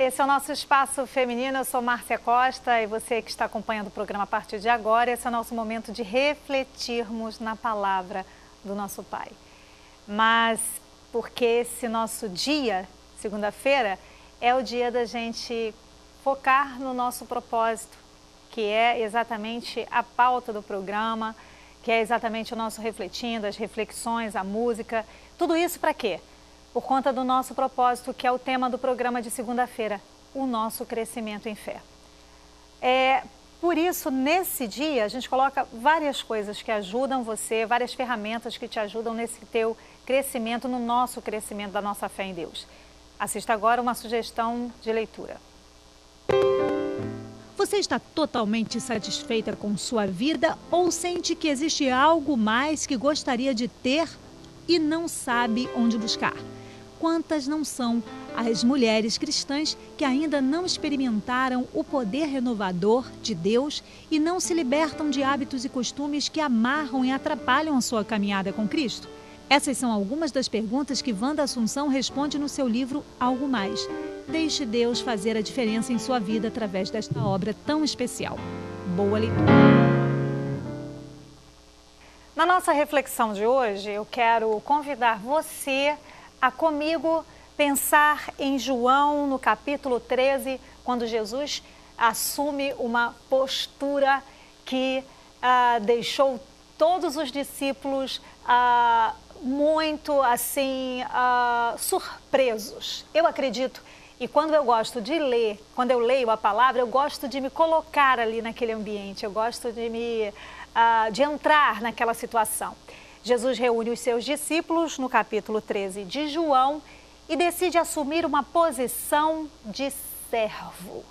esse é o nosso Espaço Feminino, eu sou Márcia Costa e você que está acompanhando o programa a partir de agora, esse é o nosso momento de refletirmos na palavra do nosso Pai. Mas porque esse nosso dia, segunda-feira, é o dia da gente focar no nosso propósito, que é exatamente a pauta do programa, que é exatamente o nosso refletindo, as reflexões, a música, tudo isso para quê? Por conta do nosso propósito, que é o tema do programa de segunda-feira, o nosso crescimento em fé. Por isso, nesse dia, a gente coloca várias coisas que ajudam você, várias ferramentas que te ajudam nesse teu crescimento, no nosso crescimento da nossa fé em Deus. Assista agora uma sugestão de leitura. Você está totalmente satisfeita com sua vida ou sente que existe algo mais que gostaria de ter e não sabe onde buscar? Quantas não são as mulheres cristãs que ainda não experimentaram o poder renovador de Deus e não se libertam de hábitos e costumes que amarram e atrapalham a sua caminhada com Cristo? Essas são algumas das perguntas que Wanda Assunção responde no seu livro Algo Mais. Deixe Deus fazer a diferença em sua vida através desta obra tão especial. Boa leitura! Na nossa reflexão de hoje, eu quero convidar você a comigo pensar em João, no capítulo 13, quando Jesus assume uma postura que deixou todos os discípulos muito assim surpresos. Eu acredito, e quando eu gosto de ler, quando eu leio a palavra, eu gosto de me colocar ali naquele ambiente, eu gosto de entrar naquela situação. Jesus reúne os seus discípulos no capítulo 13 de João e decide assumir uma posição de servo.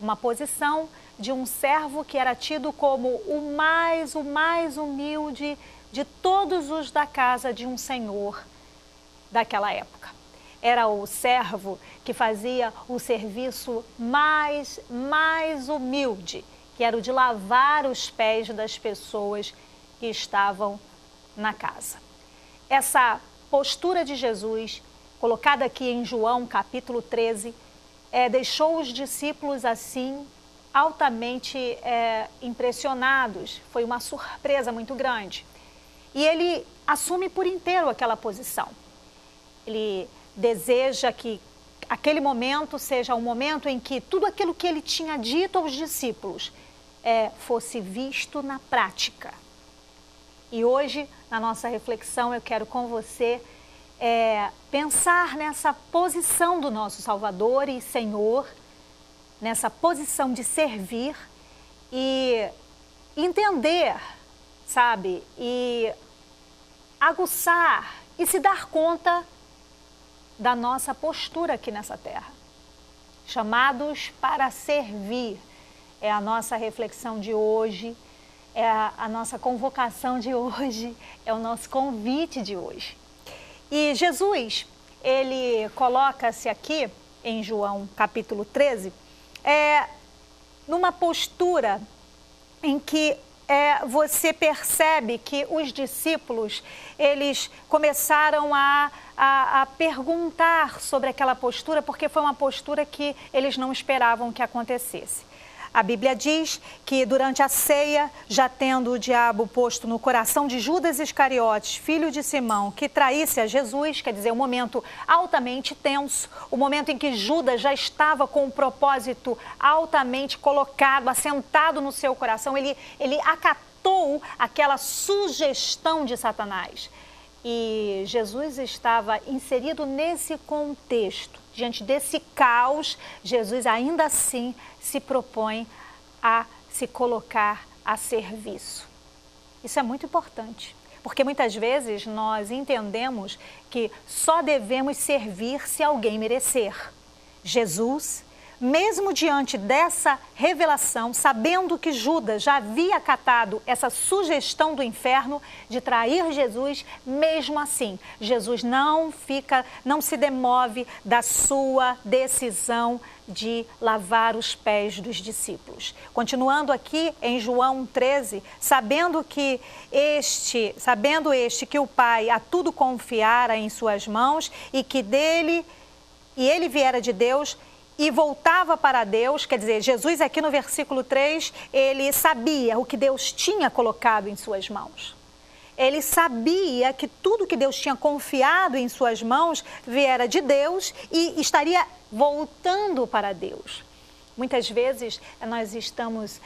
Uma posição de um servo que era tido como o mais humilde de todos os da casa de um senhor daquela época. Era o servo que fazia o serviço mais humilde, que era o de lavar os pés das pessoas que estavam na casa. Essa postura de Jesus, colocada aqui em João capítulo 13, deixou os discípulos assim altamente impressionados. Foi uma surpresa muito grande. E ele assume por inteiro aquela posição. Ele deseja que aquele momento seja um momento em que tudo aquilo que ele tinha dito aos discípulos fosse visto na prática. E hoje, na nossa reflexão, eu quero com você pensar nessa posição do nosso Salvador e Senhor, nessa posição de servir e entender, sabe, e aguçar e se dar conta da nossa postura aqui nessa terra. Chamados para servir é a nossa reflexão de hoje, é a nossa convocação de hoje, é o nosso convite de hoje. E Jesus, ele coloca-se aqui em João capítulo 13, numa postura em que você percebe que os discípulos, eles começaram a perguntar sobre aquela postura, porque foi uma postura que eles não esperavam que acontecesse. A Bíblia diz que durante a ceia, já tendo o diabo posto no coração de Judas Iscariotes, filho de Simão, que traísse a Jesus, quer dizer, um momento altamente tenso, o momento em que Judas já estava com um propósito altamente colocado, assentado no seu coração, ele acatou aquela sugestão de Satanás. E Jesus estava inserido nesse contexto. Diante desse caos, Jesus ainda assim se propõe a se colocar a serviço. Isso é muito importante, porque muitas vezes nós entendemos que só devemos servir se alguém merecer. Jesus, mesmo diante dessa revelação, sabendo que Judas já havia acatado essa sugestão do inferno de trair Jesus, mesmo assim, Jesus não se demove da sua decisão de lavar os pés dos discípulos. Continuando aqui em João 13, sabendo este que o Pai a tudo confiara em suas mãos e que ele viera de Deus, e voltava para Deus, quer dizer, Jesus aqui no versículo 3, ele sabia o que Deus tinha colocado em suas mãos. Ele sabia que tudo que Deus tinha confiado em suas mãos viera de Deus e estaria voltando para Deus. Muitas vezes nós estamos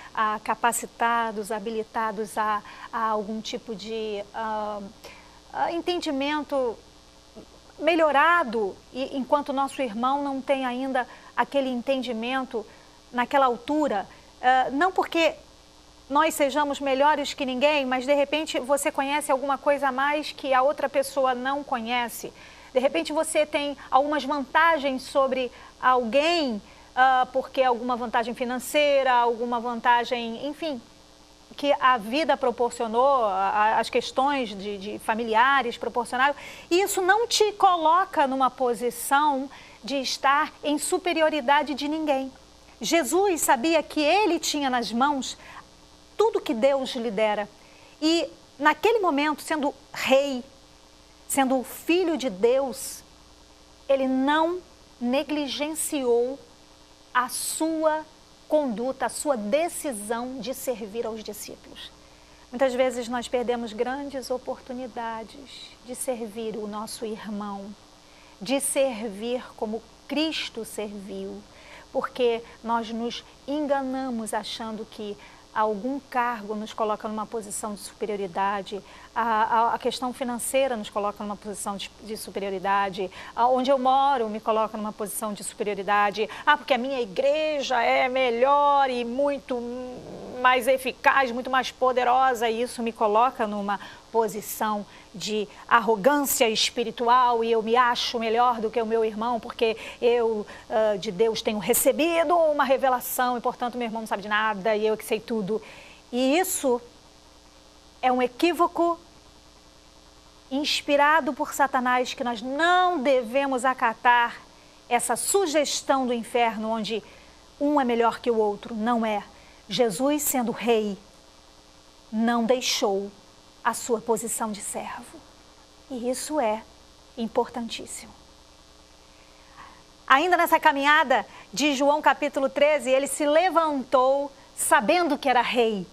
capacitados, habilitados a algum tipo de entendimento melhorado, e enquanto o nosso irmão não tem ainda aquele entendimento naquela altura, não porque nós sejamos melhores que ninguém, mas de repente você conhece alguma coisa a mais que a outra pessoa não conhece. De repente você tem algumas vantagens sobre alguém, porque alguma vantagem financeira, alguma vantagem, enfim, que a vida proporcionou, as questões de familiares proporcionaram. E isso não te coloca numa posição de estar em superioridade de ninguém. Jesus sabia que ele tinha nas mãos tudo que Deus lhe dera. E naquele momento, sendo rei, sendo o filho de Deus, ele não negligenciou a sua conduta, a sua decisão de servir aos discípulos. Muitas vezes nós perdemos grandes oportunidades de servir o nosso irmão, de servir como Cristo serviu, porque nós nos enganamos achando que algum cargo nos coloca numa posição de superioridade, a questão financeira nos coloca numa posição de superioridade, onde eu moro me coloca numa posição de superioridade, porque a minha igreja é melhor e muito mais eficaz, muito mais poderosa, e isso me coloca numa posição de arrogância espiritual e eu me acho melhor do que o meu irmão porque eu de Deus tenho recebido uma revelação e portanto meu irmão não sabe de nada e eu que sei tudo. E isso é um equívoco inspirado por Satanás, que nós não devemos acatar essa sugestão do inferno onde um é melhor que o outro. Não é. Jesus, sendo rei, não deixou a sua posição de servo. E isso é importantíssimo. Ainda nessa caminhada de João capítulo 13, ele se levantou sabendo que era rei,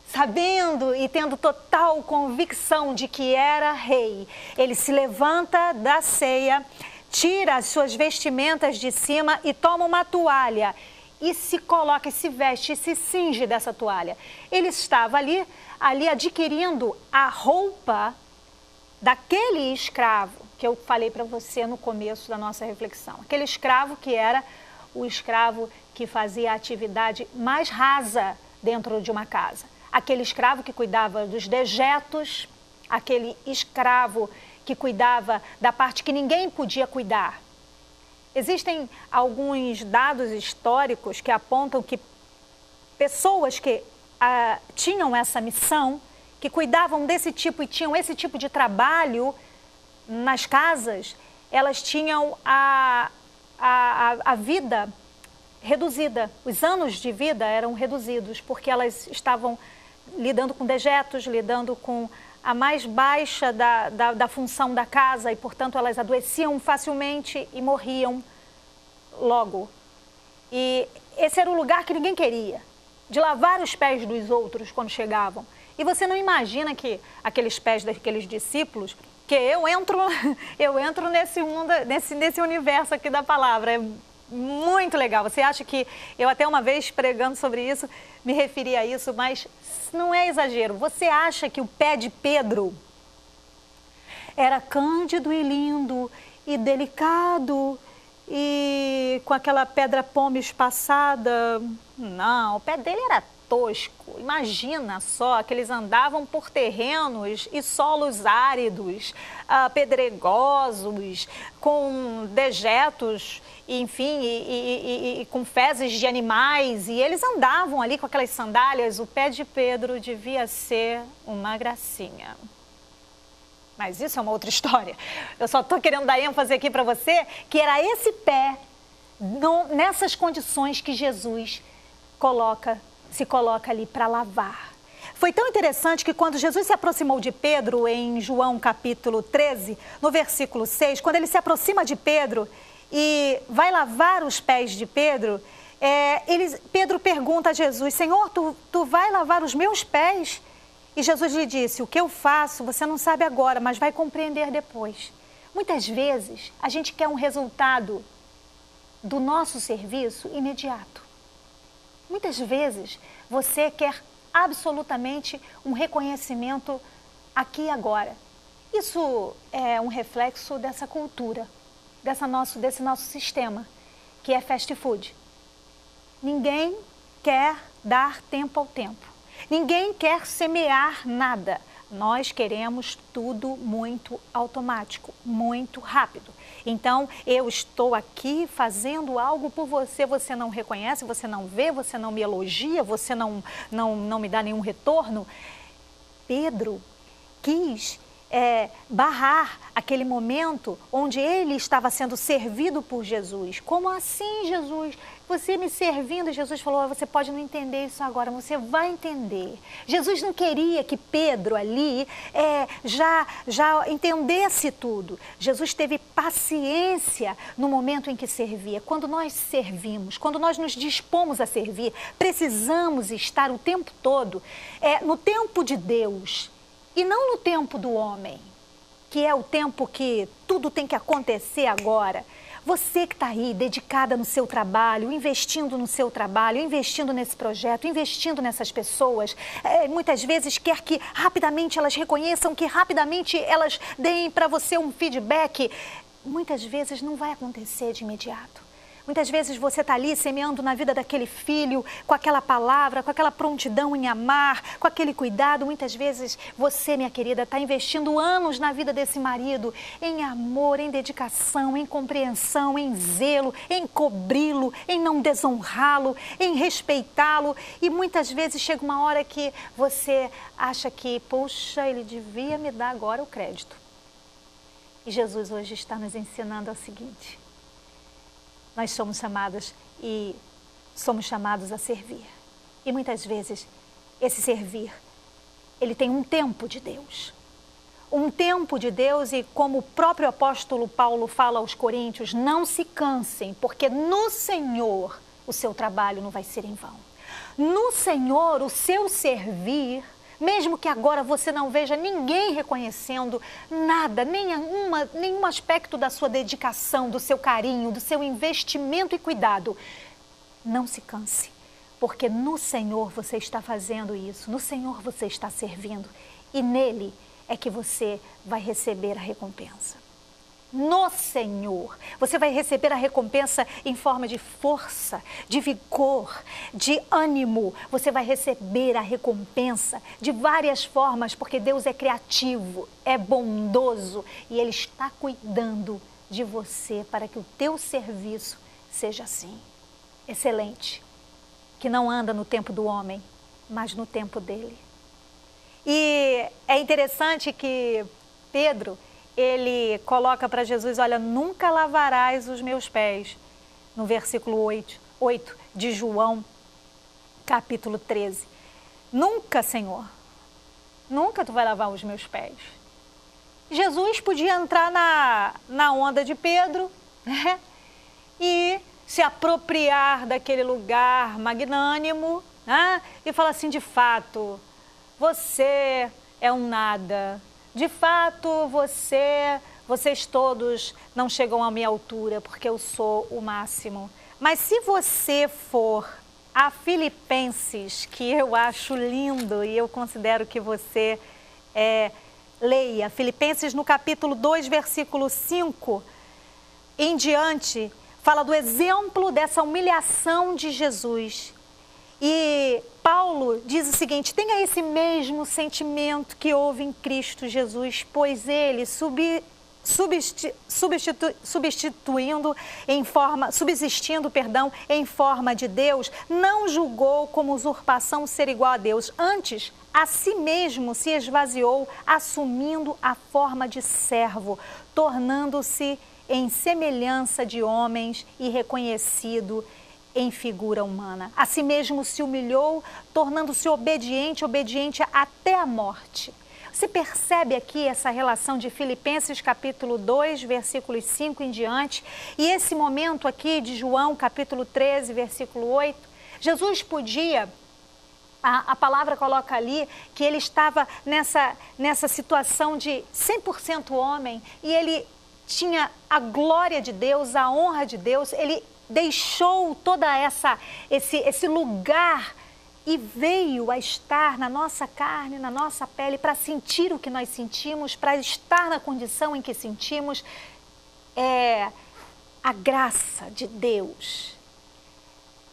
sabendo e tendo total convicção de que era rei. Ele se levanta da ceia, tira as suas vestimentas de cima e toma uma toalha e se coloca, e se veste, e se cinge dessa toalha. Ele estava ali adquirindo a roupa daquele escravo que eu falei para você no começo da nossa reflexão. Aquele escravo que era o escravo que fazia a atividade mais rasa dentro de uma casa. Aquele escravo que cuidava dos dejetos, aquele escravo que cuidava da parte que ninguém podia cuidar. Existem alguns dados históricos que apontam que pessoas que tinham essa missão, que cuidavam desse tipo e tinham esse tipo de trabalho nas casas, elas tinham a vida reduzida. Os anos de vida eram reduzidos, porque elas estavam lidando com dejetos, lidando com a mais baixa da função da casa e, portanto, elas adoeciam facilmente e morriam logo. E esse era o lugar que ninguém queria, de lavar os pés dos outros quando chegavam. E você não imagina que aqueles pés daqueles discípulos, que eu entro nesse mundo, nesse universo aqui da palavra, é muito legal. Você acha que eu até uma vez pregando sobre isso, me referi a isso, mas não é exagero. Você acha que o pé de Pedro era cândido e lindo e delicado e com aquela pedra pómez passada? Não, o pé dele era tosco. Imagina só que eles andavam por terrenos e solos áridos, pedregosos, com dejetos, enfim, e com fezes de animais, e eles andavam ali com aquelas sandálias. O pé de Pedro devia ser uma gracinha. Mas isso é uma outra história. Eu só estou querendo dar ênfase aqui para você que era esse pé, nessas condições que Jesus se coloca ali para lavar. Foi tão interessante que quando Jesus se aproximou de Pedro, em João capítulo 13, no versículo 6, quando ele se aproxima de Pedro e vai lavar os pés de Pedro, Pedro pergunta a Jesus, Senhor, tu vai lavar os meus pés? E Jesus lhe disse, o que eu faço você não sabe agora, mas vai compreender depois. Muitas vezes a gente quer um resultado do nosso serviço imediato. Muitas vezes você quer absolutamente um reconhecimento aqui e agora. Isso é um reflexo dessa cultura, desse nosso sistema, que é fast food. Ninguém quer dar tempo ao tempo. Ninguém quer semear nada. Nós queremos tudo muito automático, muito rápido. Então, eu estou aqui fazendo algo por você, você não reconhece, você não vê, você não me elogia, você não me dá nenhum retorno. Pedro quis barrar aquele momento onde ele estava sendo servido por Jesus. Como assim, Jesus? Você me servindo? Jesus falou, você pode não entender isso agora, você vai entender. Jesus não queria que Pedro ali já entendesse tudo. Jesus teve paciência no momento em que servia. Quando nós servimos, quando nós nos dispomos a servir, precisamos estar o tempo todo no tempo de Deus. E não no tempo do homem, que é o tempo que tudo tem que acontecer agora. Você que está aí, dedicada no seu trabalho, investindo no seu trabalho, investindo nesse projeto, investindo nessas pessoas, muitas vezes quer que rapidamente elas reconheçam, que rapidamente elas deem para você um feedback. Muitas vezes não vai acontecer de imediato. Muitas vezes você está ali semeando na vida daquele filho, com aquela palavra, com aquela prontidão em amar, com aquele cuidado. Muitas vezes você, minha querida, está investindo anos na vida desse marido, em amor, em dedicação, em compreensão, em zelo, em cobri-lo, em não desonrá-lo, em respeitá-lo. E muitas vezes chega uma hora que você acha que, poxa, ele devia me dar agora o crédito. E Jesus hoje está nos ensinando o seguinte: nós somos chamadas e somos chamados a servir. E muitas vezes esse servir, ele tem um tempo de Deus. Um tempo de Deus, e como o próprio apóstolo Paulo fala aos coríntios, não se cansem, porque no Senhor o seu trabalho não vai ser em vão. No Senhor o seu servir, mesmo que agora você não veja ninguém reconhecendo nada, nenhum aspecto da sua dedicação, do seu carinho, do seu investimento e cuidado, não se canse, porque no Senhor você está fazendo isso, no Senhor você está servindo, e nele é que você vai receber a recompensa. No Senhor, você vai receber a recompensa em forma de força, de vigor, de ânimo. Você vai receber a recompensa de várias formas, porque Deus é criativo, é bondoso e Ele está cuidando de você para que o teu serviço seja assim, excelente, que não anda no tempo do homem, mas no tempo dele. E é interessante que Pedro, ele coloca para Jesus, olha, nunca lavarás os meus pés, no versículo 8 de João, capítulo 13. Nunca, Senhor, nunca tu vai lavar os meus pés. Jesus podia entrar na onda de Pedro, né? E se apropriar daquele lugar magnânimo, né? E falar assim, de fato, você é um nada. De fato, vocês todos não chegam à minha altura, porque eu sou o máximo. Mas se você for a Filipenses, que eu acho lindo e eu considero que você leia, Filipenses no capítulo 2, versículo 5 em diante, fala do exemplo dessa humilhação de Jesus. E Paulo diz o seguinte, tenha esse mesmo sentimento que houve em Cristo Jesus, pois ele, subsistindo em forma de Deus, não julgou como usurpação ser igual a Deus. Antes, a si mesmo se esvaziou, assumindo a forma de servo, tornando-se em semelhança de homens e reconhecido em figura humana. A si mesmo se humilhou, tornando-se obediente até a morte. Você percebe aqui essa relação de Filipenses capítulo 2, versículos 5 em diante, e esse momento aqui de João capítulo 13, versículo 8. Jesus podia, a palavra coloca ali, que ele estava nessa situação de 100% homem, e ele tinha a glória de Deus, a honra de Deus, ele deixou toda esse lugar e veio a estar na nossa carne, na nossa pele, para sentir o que nós sentimos, para estar na condição em que sentimos. A graça de Deus,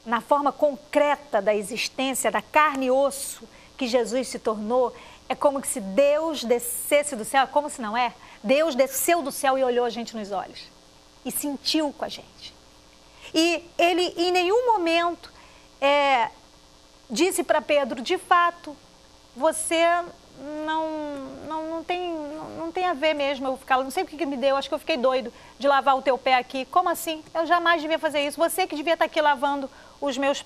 na forma concreta da existência, da carne e osso que Jesus se tornou, é como se Deus descesse do céu, como se não é? Deus desceu do céu e olhou a gente nos olhos e sentiu com a gente. E ele em nenhum momento disse para Pedro, de fato, você não tem a ver mesmo eu ficar, não sei o que me deu, acho que eu fiquei doido de lavar o teu pé aqui. Como assim? Eu jamais devia fazer isso, você que devia estar aqui lavando os meus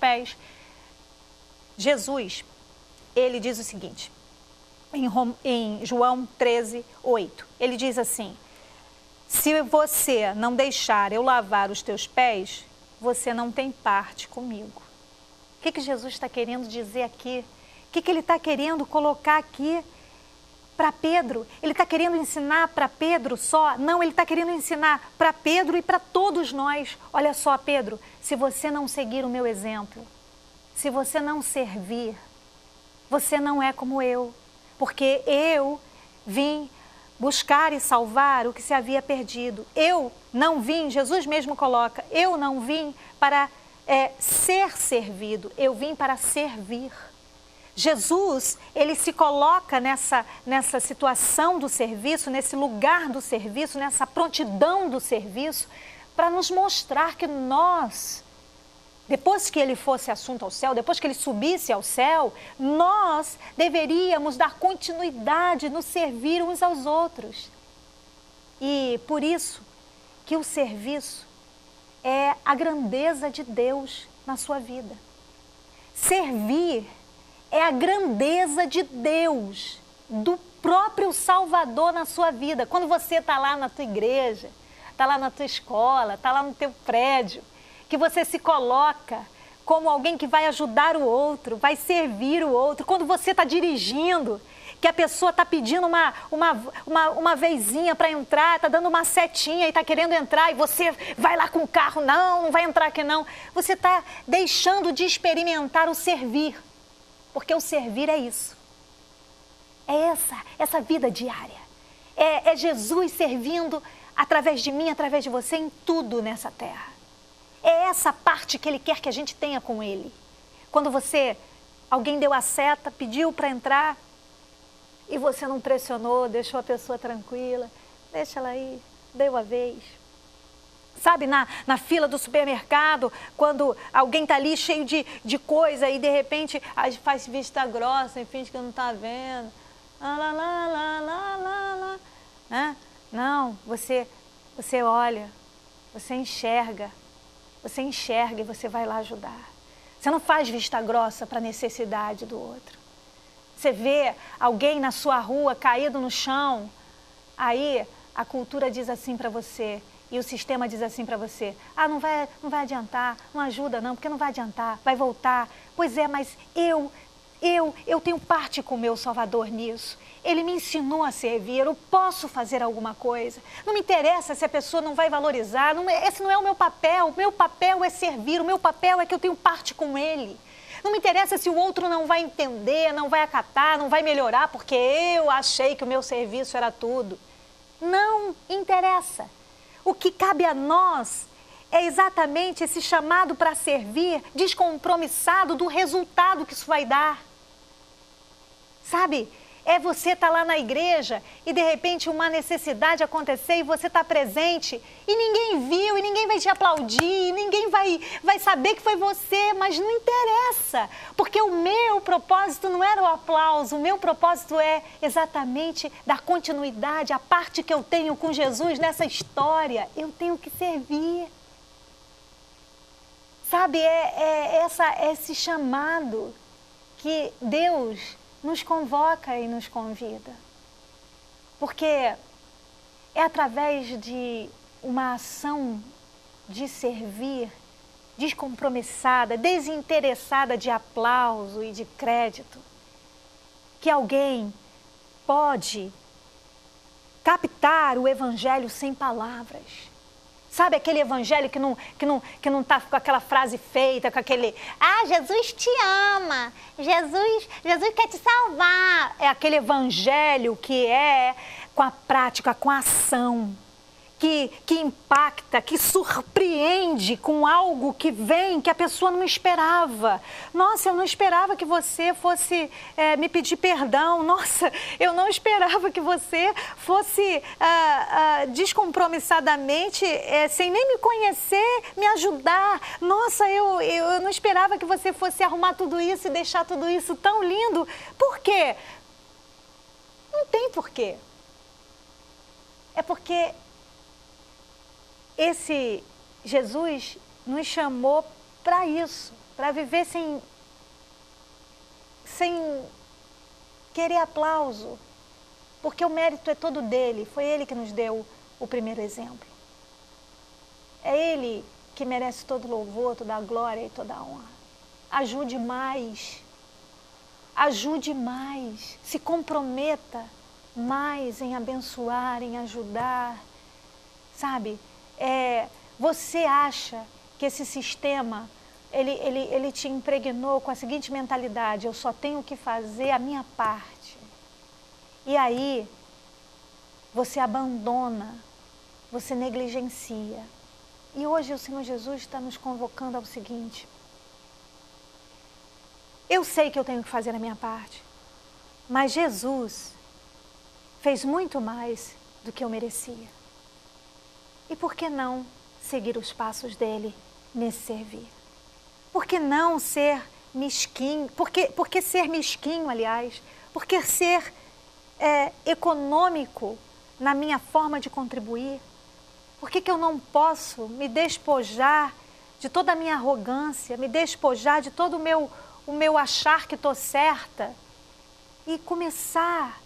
Jesus, ele diz o seguinte, em João 13, 8, ele diz assim, se você não deixar eu lavar os teus pés, você não tem parte comigo. O que Jesus está querendo dizer aqui? O que ele está querendo colocar aqui para Pedro? Ele está querendo ensinar para Pedro só? Não, ele está querendo ensinar para Pedro e para todos nós. Olha só, Pedro, se você não seguir o meu exemplo, se você não servir, você não é como eu, porque eu vim buscar e salvar o que se havia perdido. Eu não vim, Jesus mesmo coloca, eu não vim para ser servido, eu vim para servir. Jesus, ele se coloca nessa situação do serviço, nesse lugar do serviço, nessa prontidão do serviço, para nos mostrar que nós, depois que ele fosse assunto ao céu, depois que ele subisse ao céu, nós deveríamos dar continuidade no servir uns aos outros. E por isso que o serviço é a grandeza de Deus na sua vida. Servir é a grandeza de Deus, do próprio Salvador na sua vida. Quando você está lá na tua igreja, está lá na tua escola, está lá no teu prédio, que você se coloca como alguém que vai ajudar o outro, vai servir o outro. Quando você está dirigindo, que a pessoa está pedindo uma vezinha para entrar, está dando uma setinha e está querendo entrar e você vai lá com o carro, não vai entrar aqui não. Você está deixando de experimentar o servir, porque o servir é isso. É essa vida diária. É Jesus servindo através de mim, através de você, em tudo nessa terra. É essa parte que Ele quer que a gente tenha com Ele. Quando alguém deu a seta, pediu para entrar e você não pressionou, deixou a pessoa tranquila, deixa ela aí, deu a vez. Sabe, na fila do supermercado, quando alguém está ali cheio de coisa e de repente faz vista grossa e finge que não está vendo. Né? Não, você olha, você enxerga e você vai lá ajudar. Você não faz vista grossa para a necessidade do outro. Você vê alguém na sua rua caído no chão, aí a cultura diz assim para você, e o sistema diz assim para você, não vai adiantar, não ajuda não, porque não vai adiantar, vai voltar. Pois é, mas eu tenho parte com o meu Salvador nisso. Ele me ensinou a servir, eu posso fazer alguma coisa. Não me interessa se a pessoa não vai valorizar, esse não é o meu papel é servir, o meu papel é que eu tenho parte com Ele. Não me interessa se o outro não vai entender, não vai acatar, não vai melhorar, porque eu achei que o meu serviço era tudo. Não interessa. O que cabe a nós é exatamente esse chamado para servir, descompromissado do resultado que isso vai dar. Sabe? É você estar lá na igreja e de repente uma necessidade acontecer e você estar presente e ninguém viu, e ninguém vai te aplaudir, e ninguém vai saber que foi você, mas não interessa, porque o meu propósito não era o aplauso, o meu propósito é exatamente dar continuidade à parte que eu tenho com Jesus nessa história. Eu tenho que servir. Sabe, esse chamado que Deus nos convoca e nos convida. Porque é através de uma ação de servir, descompromissada, desinteressada de aplauso e de crédito, que alguém pode captar o evangelho sem palavras. Sabe aquele evangelho que não tá com aquela frase feita, com aquele, Jesus te ama, Jesus quer te salvar. É aquele evangelho que é com a prática, com a ação, que impacta, que surpreende com algo que vem, que a pessoa não esperava. Nossa, eu não esperava que você fosse me pedir perdão. Nossa, eu não esperava que você fosse descompromissadamente, sem nem me conhecer, me ajudar. Nossa, eu não esperava que você fosse arrumar tudo isso e deixar tudo isso tão lindo. Por quê? Não tem porquê. É porque esse Jesus nos chamou para isso, para viver sem querer aplauso, porque o mérito é todo dele, foi ele que nos deu o primeiro exemplo. É ele que merece todo louvor, toda a glória e toda a honra. Ajude mais, se comprometa mais em abençoar, em ajudar, sabe? Você acha que esse sistema, ele te impregnou com a seguinte mentalidade: eu só tenho que fazer a minha parte. E aí, você abandona, você negligencia. E hoje o Senhor Jesus está nos convocando ao seguinte: eu sei que eu tenho que fazer a minha parte, mas Jesus fez muito mais do que eu merecia. E por que não seguir os passos dele nesse servir? Por que não ser mesquinho? Por que ser mesquinho, aliás? Por que ser econômico na minha forma de contribuir? Por que eu não posso me despojar de toda a minha arrogância, me despojar de todo o meu achar que estou certa e começar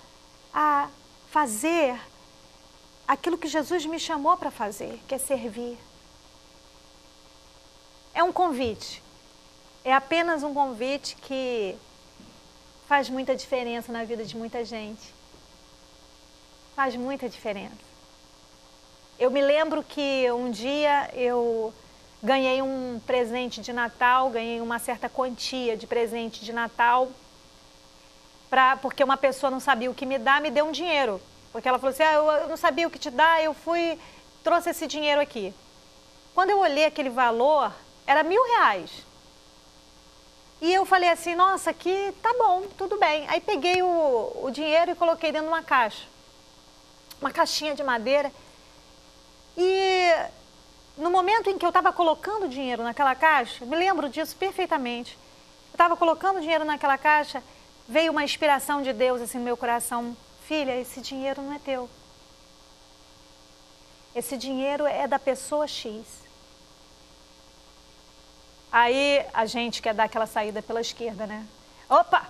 a fazer aquilo que Jesus me chamou para fazer, que é servir? É um convite, é apenas um convite que faz muita diferença na vida de muita gente. Faz muita diferença. Eu me lembro que um dia eu ganhei um presente de Natal, ganhei uma certa quantia de presente de Natal, porque uma pessoa não sabia o que me dar, me deu um dinheiro. Porque ela falou assim, eu não sabia o que te dar, eu trouxe esse dinheiro aqui. Quando eu olhei aquele valor, era R$1.000. E eu falei assim, nossa, aqui tá bom, tudo bem. Aí peguei o dinheiro e coloquei dentro de uma caixa. Uma caixinha de madeira. E no momento em que eu estava colocando o dinheiro naquela caixa, me lembro disso perfeitamente. Eu estava colocando o dinheiro naquela caixa, veio uma inspiração de Deus assim no meu coração. Filha, esse dinheiro não é teu. Esse dinheiro é da pessoa X. Aí a gente quer dar aquela saída pela esquerda, né? Opa,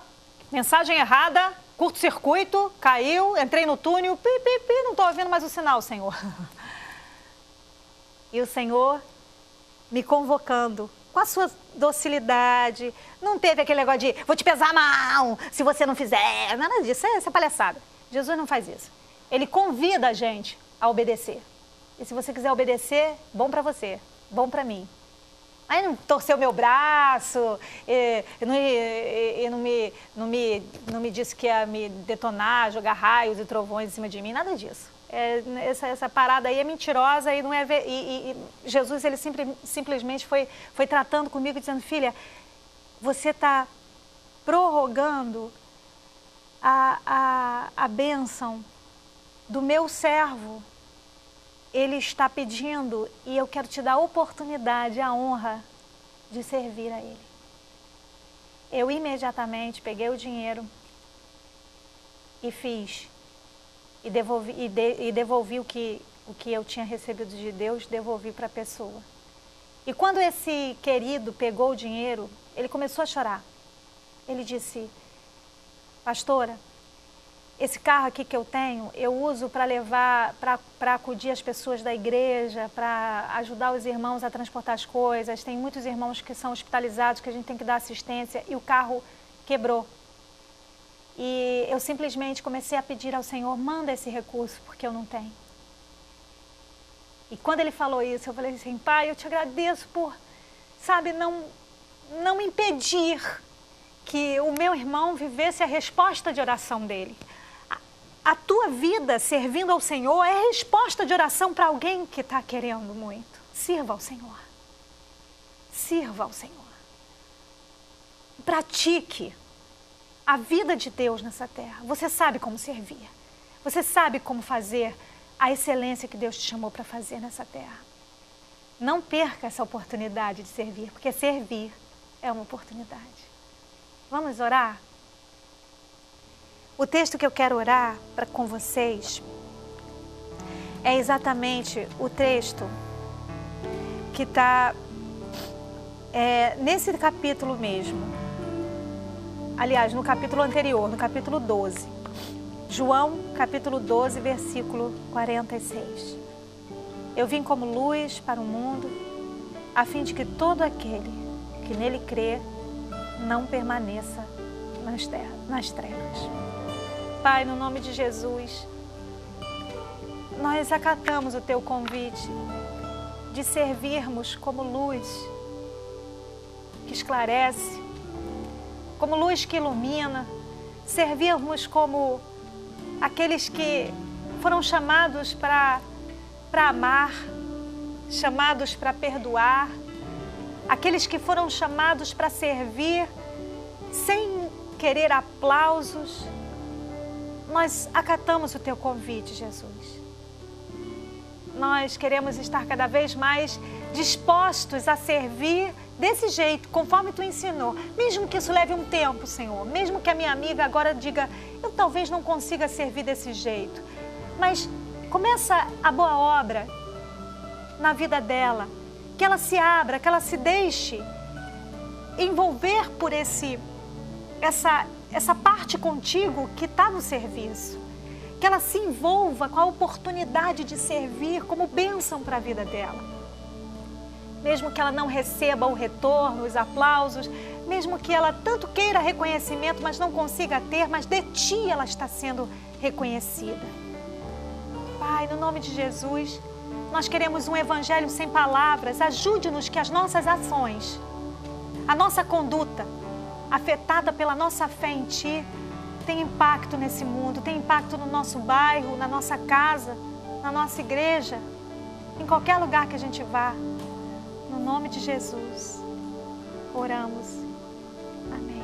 mensagem errada, curto-circuito, caiu, entrei no túnel, não estou ouvindo mais o sinal, Senhor. E o Senhor me convocando com a sua docilidade. Não teve aquele negócio de, vou te pesar a mão se você não fizer. Nada disso, essa palhaçada. Jesus não faz isso. Ele convida a gente a obedecer. E se você quiser obedecer, bom para você, bom para mim. Aí não torceu meu braço, não me disse que ia me detonar, jogar raios e trovões em cima de mim, nada disso. Essa parada aí é mentirosa e não é. E Jesus, ele simplesmente foi tratando comigo, dizendo, filha, você está prorrogando a bênção do meu servo. Ele está pedindo e eu quero te dar a oportunidade, a honra de servir a ele. Eu imediatamente peguei o dinheiro e fiz. E devolvi o que eu tinha recebido de Deus, devolvi para a pessoa. E quando esse querido pegou o dinheiro, ele começou a chorar. Ele disse, pastora, Esse carro aqui que eu tenho, eu uso para levar, para acudir as pessoas da igreja, para ajudar os irmãos a transportar as coisas. Tem muitos irmãos que são hospitalizados, que a gente tem que dar assistência, e o carro quebrou. E eu simplesmente comecei a pedir ao Senhor, manda esse recurso, porque eu não tenho. E quando ele falou isso, eu falei assim, Pai, eu te agradeço por, sabe, não impedir que o meu irmão vivesse a resposta de oração dele. A tua vida servindo ao Senhor é resposta de oração para alguém que está querendo muito. Sirva ao Senhor. Sirva ao Senhor. Pratique a vida de Deus nessa terra. Você sabe como servir. Você sabe como fazer a excelência que Deus te chamou para fazer nessa terra. Não perca essa oportunidade de servir, porque servir é uma oportunidade. Vamos orar? O texto que eu quero orar com vocês é exatamente o texto que está nesse capítulo mesmo. Aliás, no capítulo anterior, no capítulo 12. João, capítulo 12, versículo 46. Eu vim como luz para o mundo, a fim de que todo aquele que nele crê não permaneça nas trevas. Pai, no nome de Jesus, nós acatamos o Teu convite de servirmos como luz que esclarece, como luz que ilumina, servirmos como aqueles que foram chamados para amar, chamados para perdoar, aqueles que foram chamados para servir sem querer aplausos. Nós acatamos o Teu convite, Jesus. Nós queremos estar cada vez mais dispostos a servir desse jeito, conforme Tu ensinou. Mesmo que isso leve um tempo, Senhor. Mesmo que a minha amiga agora diga, eu talvez não consiga servir desse jeito. Mas começa a boa obra na vida dela. Que ela se abra, que ela se deixe envolver por essa parte contigo que está no serviço. Que ela se envolva com a oportunidade de servir como bênção para a vida dela. Mesmo que ela não receba o retorno, os aplausos, mesmo que ela tanto queira reconhecimento, mas não consiga ter, mas de Ti ela está sendo reconhecida. Pai, no nome de Jesus, nós queremos um evangelho sem palavras. Ajude-nos que as nossas ações, a nossa conduta, afetada pela nossa fé em Ti, tem impacto nesse mundo, tem impacto no nosso bairro, na nossa casa, na nossa igreja, em qualquer lugar que a gente vá. No nome de Jesus, oramos. Amém.